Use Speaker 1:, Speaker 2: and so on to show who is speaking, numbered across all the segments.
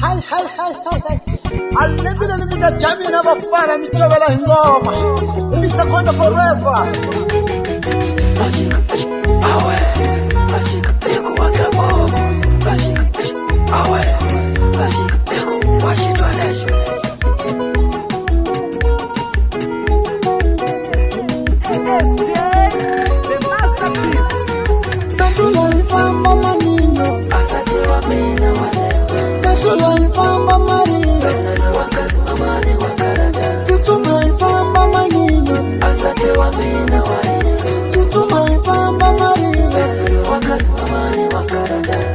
Speaker 1: Hai. Alibile limita jami na bafana michobela ngoma. Imisekonda forever.
Speaker 2: Awe, eko wakabo. Awe, eko washitwalesho.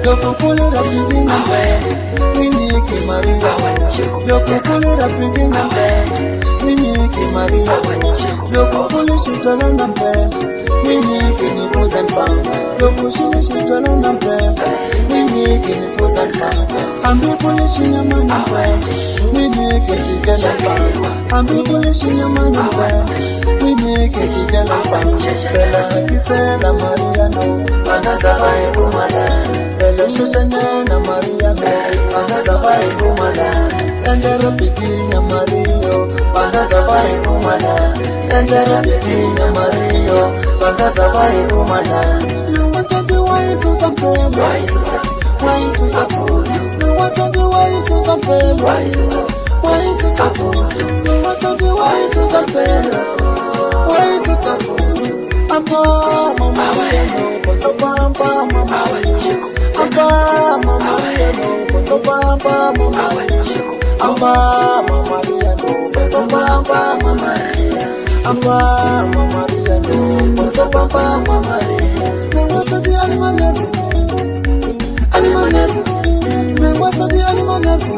Speaker 1: Lokukule rapidi nambe, Nini ki Maria. Lokukule rapidi nambe, Nini ki Maria. Lokukule shitwala nambe, Nini ki nipuza nfanga. Lokushile shitwala nambe, Nini ki nipuza nfanga. Ambikule shinyama nambe, Nini ki kikela nfanga. Ambikule shinyama nambe, Nini ki kikela nfanga. Bela kisela Maria no, Anazaba kumala. Bela shachanya na Maria no, Anazaba kumala. Endera pikinya Mario, Anazaba kumala. Endera pikinya Mario, Anazaba kumala. No one said why you so something, why you so food. No one said why you so something, why you so food. No one said why you so something, why you so food. Mama, no, so pampa, mama, Amba, mama, no, so pampa, mama, Amba, mama, no, so pampa, mama, Amba, mama, no, so pampa, mama. Me wasa di alimanesi, me wasa di alimanesi.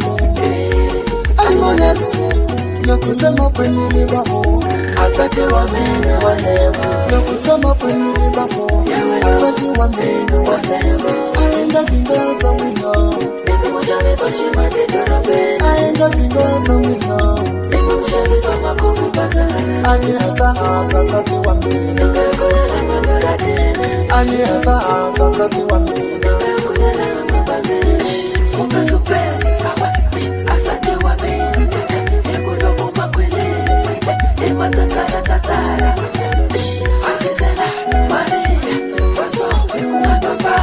Speaker 1: Nakusema kwenye nibaho, asante wa mene wa lema. Nakusema kwenye nibaho, asante wa mene wa lema. Aenda vingaza wino, Niko mshabeza chima didarabe. Aenda vingaza wino, Niko mshabeza makofu bazara. Ali hasa sati wa mene, Nikulela mabaradene. Ali hasa sati wa mene, Nikulela mabaradene. Ukazupezi, asante wa mene. Tatara Akizela Maria Waso Baba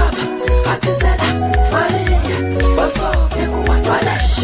Speaker 1: Akizela Maria Waso Kuwatwalesh.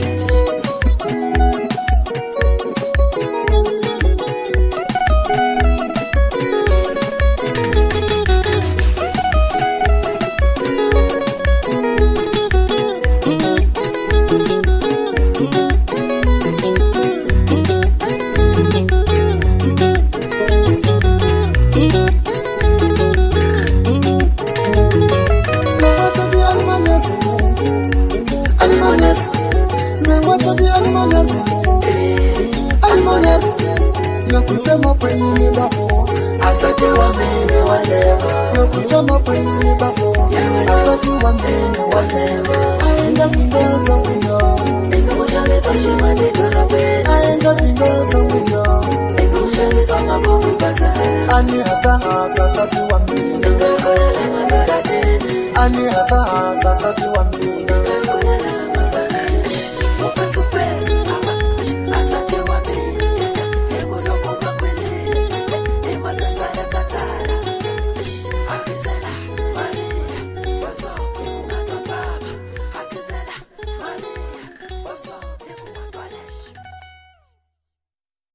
Speaker 1: Nakusema kwenye nibaho, asante wa mene wa lema. Nakusema kwenye nibaho, asante wa mene wa lema. Aenda vingaza wino, Niko mshabeza chima didarabe. Aenda vingaza wino, Niko mshabeza makofu bazara. Ali hasa sati wa mene, Nikulela mabaradene. Ali hasa sati wa mene, Nikulela